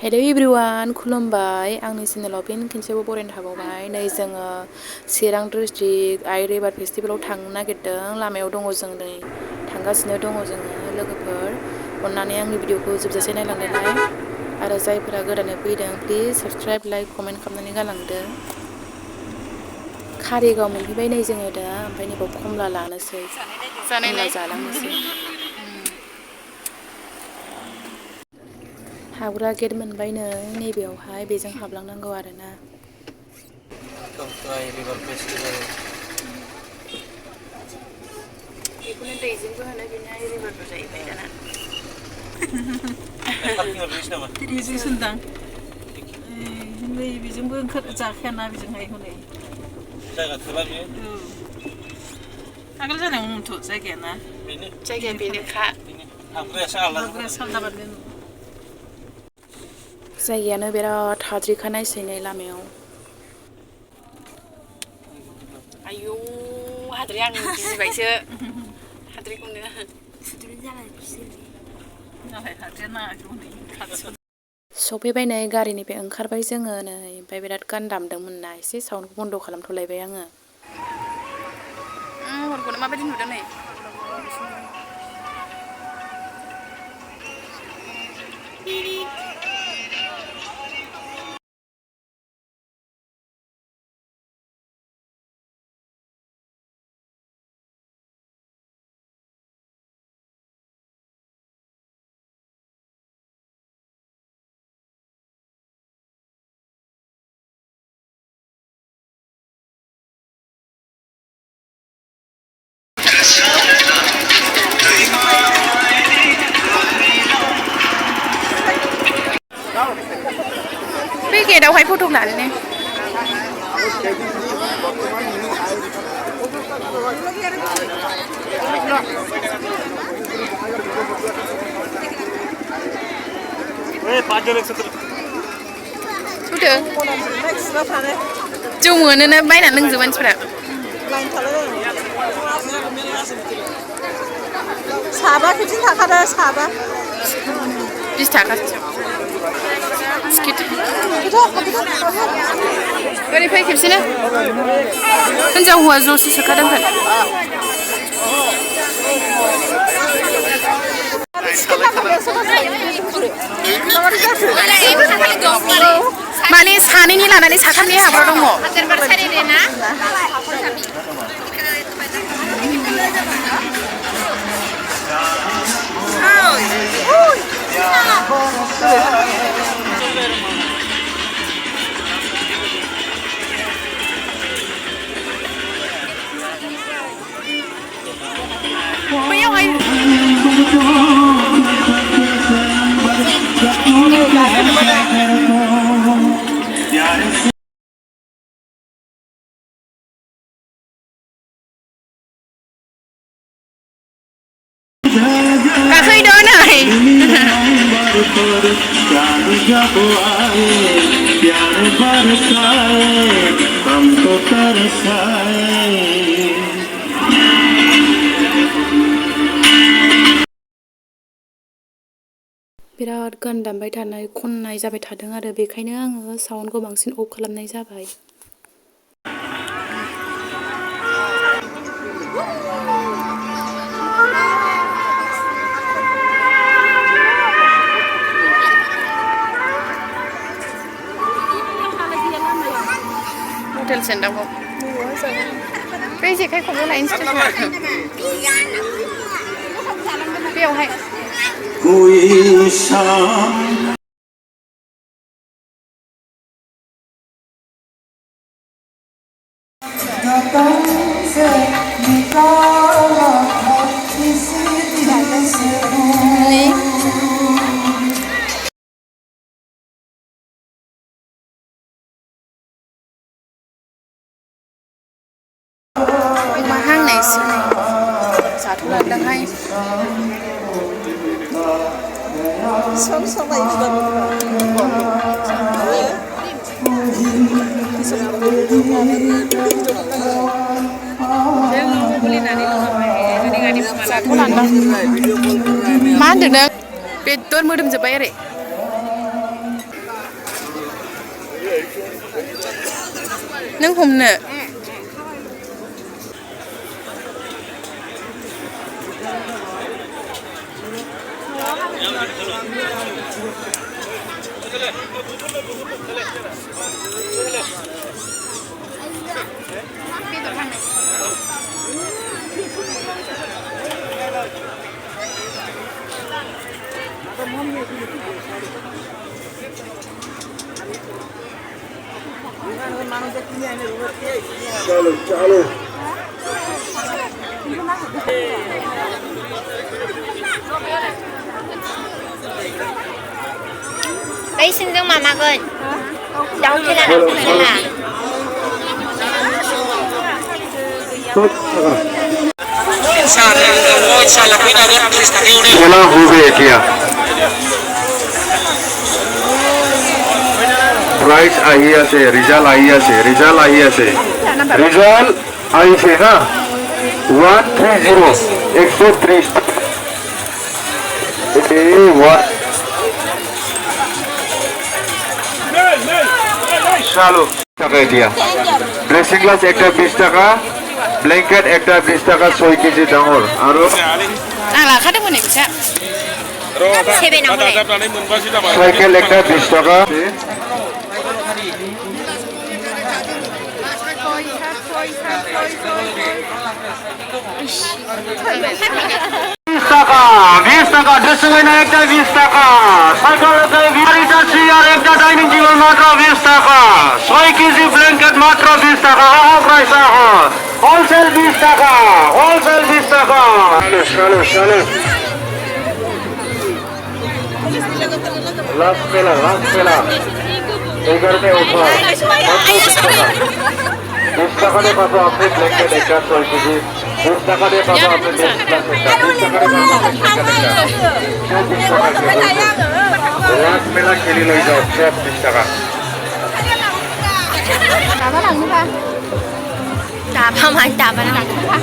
Hello everyone खुलुमबाय आंनि चेनेलाव फिन खेनसेबो बरायनो थाबावबाय नै जोङो चिरां डिस्ट्रिक्ट आइ रिभार फेस्टिभेलाव थांनो नागिरदों लामायाव दङ जों नै थांगासिनो दङ जोङो लोगोफोर अननानै आंनि भिडिअखौ जोबजासे नायलांदोलाय आरो जायफोरा गोदानै फैदों प्लिज साबस्क्राइब लाइक कमेन्ट खालामनानै गालांदो कारिगाव मोनफैबाय नै जोङो दा ओमफ्राय नैबाव कमला लानोसै कमला जालांनोसै हाबग्रा गेट मोनबाय नै नैबेयावहाय बेजों हाबलांनांगौ आरोना बेखौनो दैजिंबो होनो बेनो रिभारबो जाहैबाय दाना दैजिं सोनदां नै बेजोंबो ओंखार जाखायाना बेजोंहाय हनै जायगा थोला बेयो आगोल जानायावनोथ' जायगाया ना जायगाया बेनोखा हाबग्रायासो आलादा जायगायानो बिराद हाद्रिखा नायसै नै लामायाव आयौ हाद्रि आं गिबायसो हाद्रिखौनो सफैबाय नै गारिनिफ्राय ओंखारबाय जोङो नै ओमफ्राय बिराद गान दामदोंमोन ना एसे साउन्डखौ बन्द' खालामथ'लायबाय आङो हरखौनो माबायदि नुदों नै बे गेटआवहाय फट' लानो जौ मोनोना बायनानै लोंजोबो मानसिफ्रा साबा खेबसे थाखादो साबा 20 थाखा ओरै फै खेबसेनो हिनजाव हौवा ज'सो सोखादों माने सानैनि लानानै साथामनि हाग्रा दङ बैयावहाय गाखैदो नै बिराद गान दामबाय थानाय खननाय जाबाय थादों आरो बेखायनो आङो साउन्डखौ बांसिन अफ खालामनाय जाबाय हटेल सेन्टारखौ बे जेखाइ खबाइ लायनोसै बेयावहाय मा हांनायसो जाथ'लांदोंहाय मा होनदों नों बेदर मोदोमजोब्बाय ओरै नों हमनो चलो चलो Đây xin dương mà ơi. Đâu thế nào không thế nào. खेला हो गया क्या प्राइस आई আছে রিজাল্ট আই আছে রিজাল্ট আইছে না 130 130 চলো টাকা দিয়া ড্রেসিং গ্লাস একটা 20 টাকা ব্ল্যাঙ্কেট একটা 20 টাকা 6 কেজি ডাঙর আর लाखादोंमोन बिसा সাইকেল একটা 20 টাকা 20 টাকা ড্রেসিং আয়না একটা 20 টাকা সাইকেল একটা চেয়ার একটা ডাইনিং টেবিল মাত্র 20 টাকা 6 কেজি ব্ল্যাঙ্কেট মাত্র 20 টাকা প্রাইস হোলসেল 20 টাকা হোলসেল 20 টাকা চলো লাস্ট মেলা এই কারণে অফার 20 টাকা দিয়ে পাবো আপনি ব্ল্যাঙ্কেট একটা 6 কেজি 20 টাকা দিয়ে পাবো আপনি ড্রেসিং গ্লাস একটা 20 টাকা দিয়ে পাবো আপনি সাইকেল একটা লাস্ট মেলা খেলি লই যাও সব 20 টাকা Đạp nó lần nữa ba. Đạp không anh đạp vào nó lần nữa ba.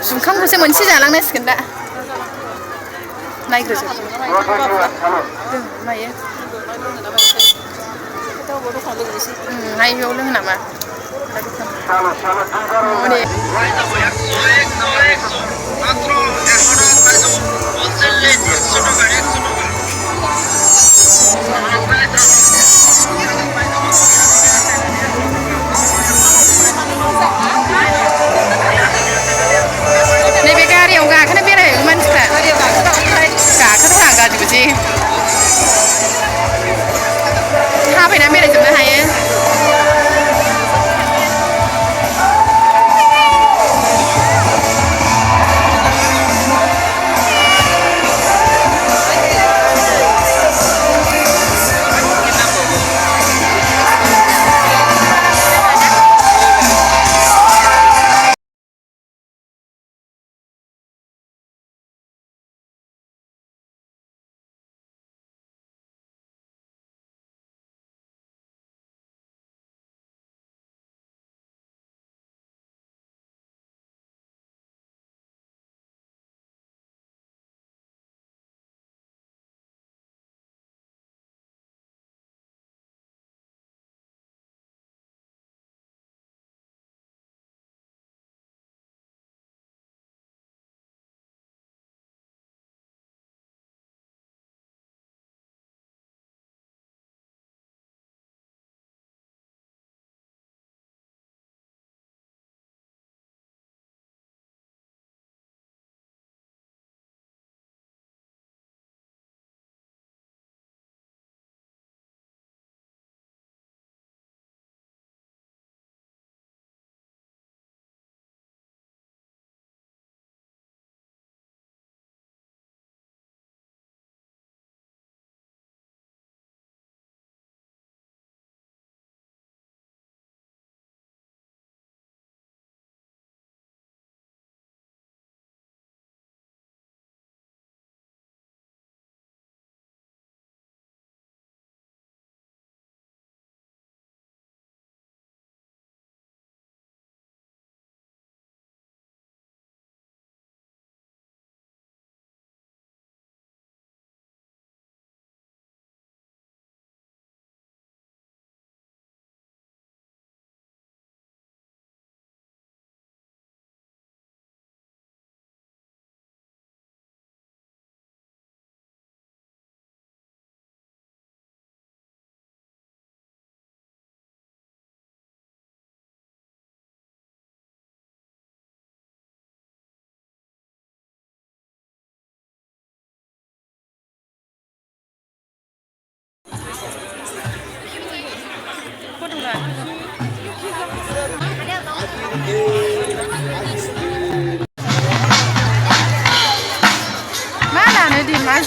जुखामखौसो मोनसे जालांनांसिगोन दा नायग्रोजोब मायो हाय बेयाव लोङो नामा नैबे गारियाव गाखोनो बेरायहैगौ मानसिफ्रा गाखोनो थाङा गाज्रि बिदि थाबायना बेरायजोबनो हायो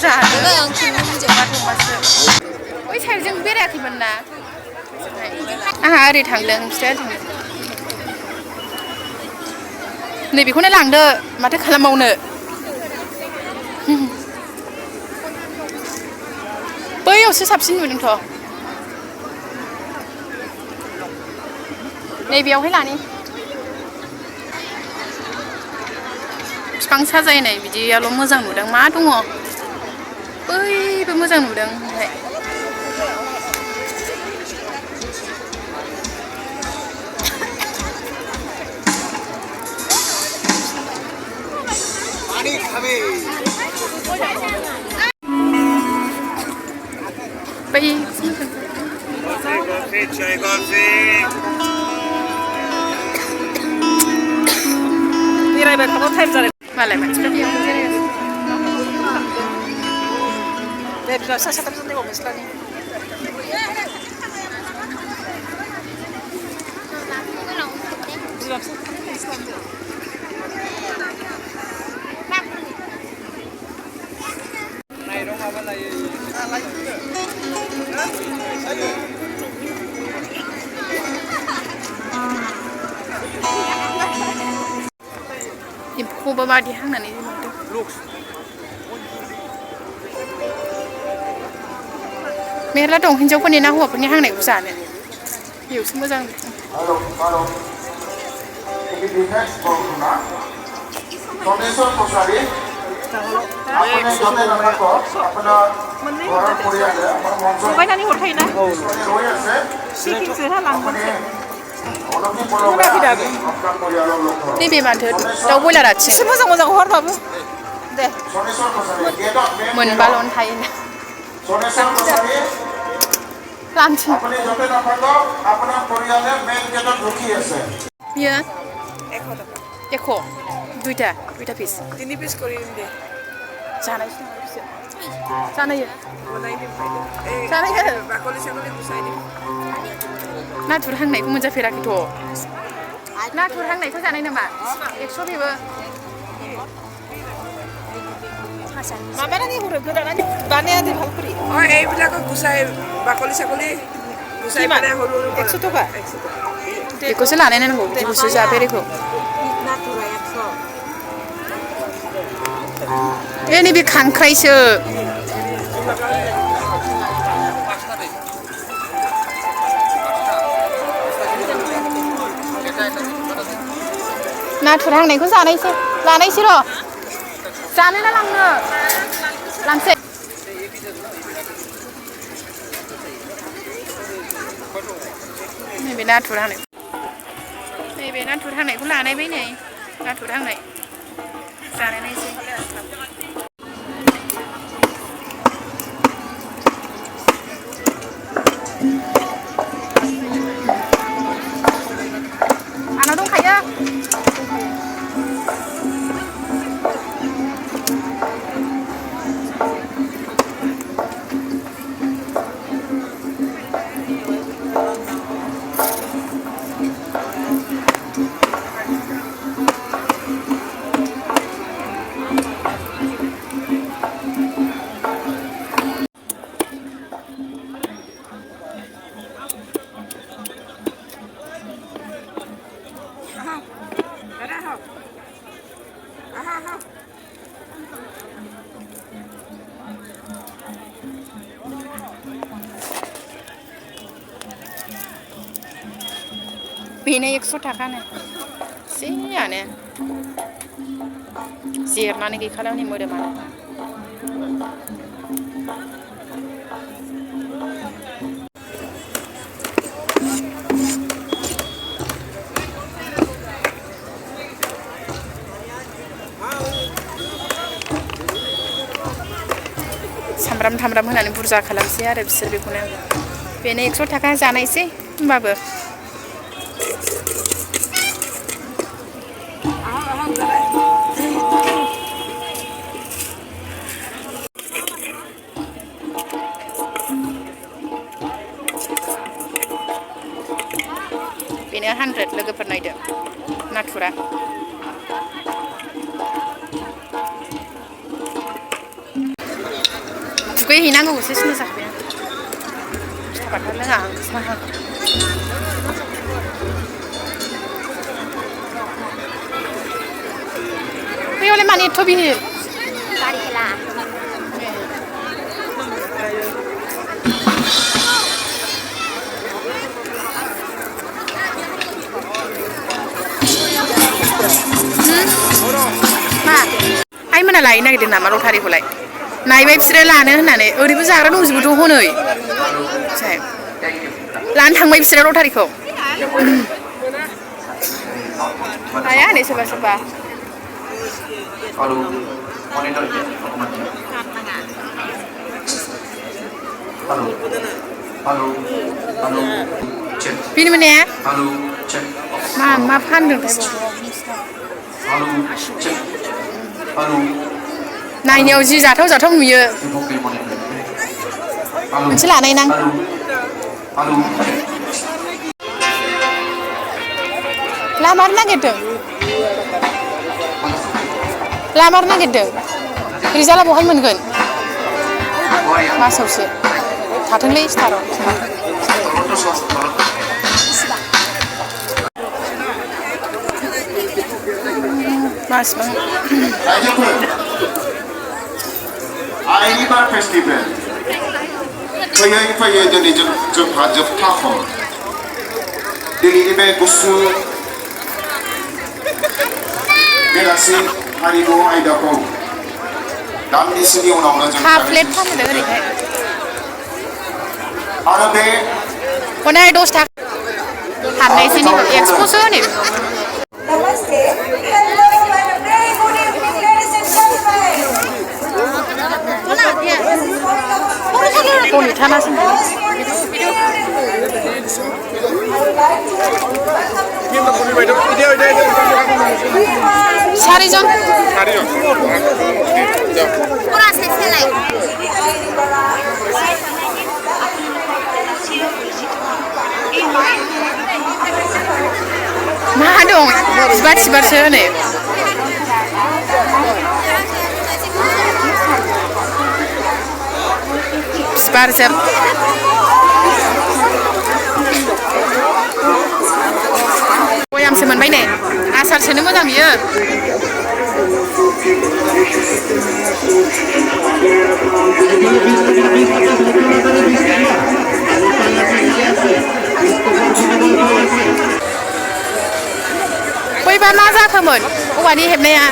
जादों अमा दंबासो बै साइडजों बेरायाखैमोन ना आंहा ओरै थांदों फिथाया थांदों नैबेखौनो लांदो माथो खालामबावनो बैयावसो साबसिन नुदोंथ' नैबेयावहाय लानि बिफां साजायनाय बिदियाल' मोजां नुदों मा दङ बैबो मोजां नुदों ओमफ्राय बै बेरायबाय थाबा टाइम जालाय मालाय मानसिफ्रा बेयावनो बेरायगासिनो दे बिमा फिसा साथामजों नायबाव नोंस्रानि बिमा फिसा माइरं माबा लायो एम्फौखौबो मादि हांनानै नुदों मेरला दं हिन्जावफोरनि ना हौवाफोरनि हांनायखौ जानो बेयावसो मोजां लगायनानै हरखायोना सिकिंसो लांगोनसो नैबे माथो दाउ बयलार आथिं एसे मोजां मोजां हरबाबो दे मोनबाल'नो थायोना लानसै बियो 100 दुइटा पिस 3 पिस करिन दे जानायसो नङा बिसोर जानायो जानायो बाकलि साकलि गुसायदो नाथुर हांनायखौ मोनजाफेराखैथ' नाथुर हांनायखौ जानाय नामा 100 बेबो माबानानै हरो गोदानानै बानाया दे भालपुरि এইবিলাকক গুচাই বাকলি চাকলি গুচাই পেলাই সৰু সৰু 100 टका बेखौसो लानाय नांगौ बिदिखौसो जाफेरैखौ ए नैबे खांख्राइसो नाथुर हांनायखौ जानायसै लानायसै र' जानो ना लांनो लांसै नैबे नाथुर हांनायखौ लानायबाय नै नाथुर हांनाय जानाय नायसै आंनाव दंखायो बेनो 100 थाखानो एसेयानो जिरनानै गैखाला हनै मोदोमानो सामब्राम थामब्राम होनानै बुरजा खालामसै आरो बिसोर बेखौनो बेनो 100 थाखा जानायसै होमबाबो बेनो 100 लोगोफोर नायदो नाथुरा दुगैहैनांगौसो सिन्था जाखाबाय आं फिथा बाथा लोङा आं साहा बैयावलाय मानो एथ' बिहिर गारि खेला मा आइमोना लायनो नागिरदों नामा लटारिखौलाय नायबाय बिसोरो लानो होननानै ओरैबो जाग्रा दंजोबोथ' हनै लानो थांबाय बिसोरो लटारिखौ हाया हनै सोरबा सोरबा बेनो माने मा फानदोंथाय नायनायाव जि जाथाव जाथाव नुयो मोनसे लानाय नां लामार नागिरदों रिजाल्टआ बहाय मोनगोन मासावसो थाथोंलै स्टाराव मासिबां आइरिबार फेस्टिभेल फैयै दिनै जोंहा जोबथा हर दिनैनि बे गुसु बेलासि हारिमु आयदाखौ दान्दिसेनि उनावनो जों आरो बे हनै 10 थाखा हाबनायसोनि एक्सप'सो होनो Namaste. Hello and very good evening, ladies and gentlemen. 사리전. 보라색 셀라이. मा दं सिबारसो होनो सिबारजों बयामसो मोनबाय ने आसार सोनो मोजां बियो बैबा मा जाखोमोन औवानि हेबनाया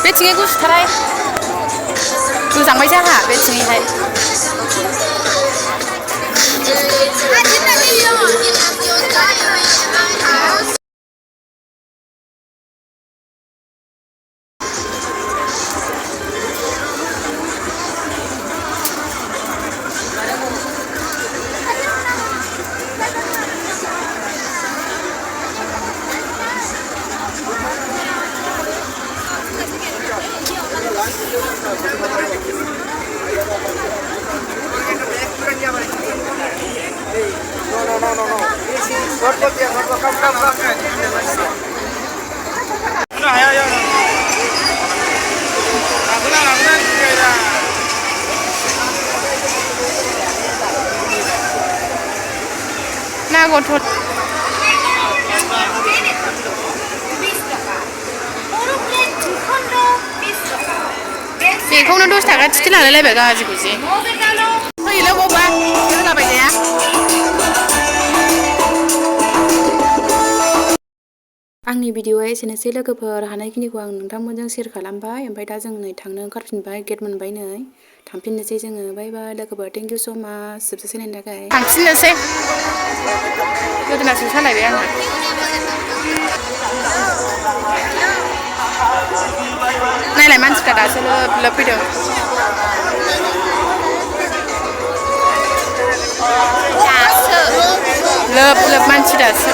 बेथिङै गुसुथाराय गोजांबाय जोंहा बेथिङैहाय ना गथ' बेखौनो 10 थाखा टिकेट लालायलायबाय गाज्रिखौ जे फैलै बबा होलाबाय जाया आंनि भिडिअआ एसेनोसै लोगोफोर हानायखिनिखौ आं नोंथांमोनजों शेयार खालामबाय ओमफ्राय दा जों नै थांनो ओंखारफिनबाय गेट मोनबाय नै थांफिननोसै जोङो बाय बाय लोगोफोर थेंक इउ स' माच जोबजासे नायनो थाखाय थांफिननोसै गोदोनासो सालायबाय आंहा नायलाय मानसिफ्रा दासो लोब फैदों लोब मानसि दासो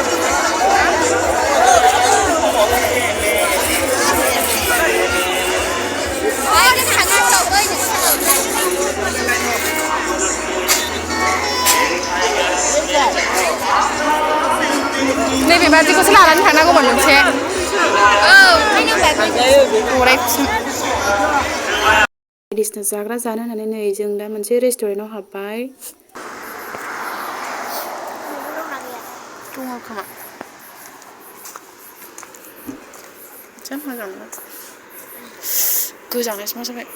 बेबादिखौसो लानानै थांनांगौमोन मोनसे ओंखायनो बेगखौ बायदिसिना जाग्रा जानो होननानै नै जों दा मोनसे रेस्टुरेन्टाव हाबबाय दङ खोमा जा मोजां मोनो गोजांनायसो मा जाबाय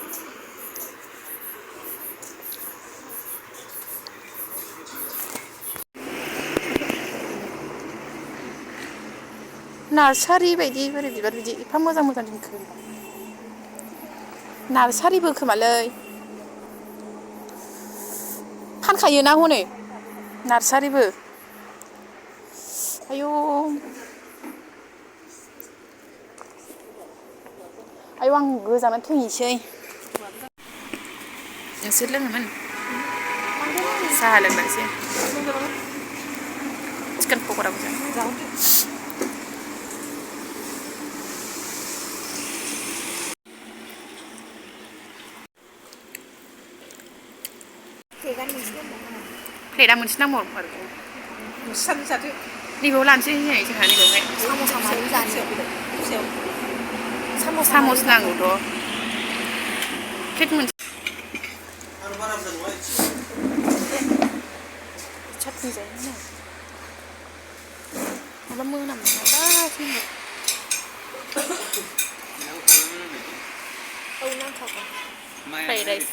नार्सारि बायदि बोरै बिबार बिदि एफा मोजां मोजां दोनखो नार्सारिबो खोमालै फानखायो ना हनै नार्सारिबो आयौ आयौ आं गोजांनानै थैनोसै नोंसोर लोङोमोन साहा लोंनोसै चिकेन पक'राबो जानो प्लेटआ मोनसे नांबावगौ नैबेयाव लानोसै जोंहा नैबेयावहाय सामस नांगौथ' प्लेट मोनसे चाटनि जायो माबा मोनामो दासिमबो फ्राइड राइस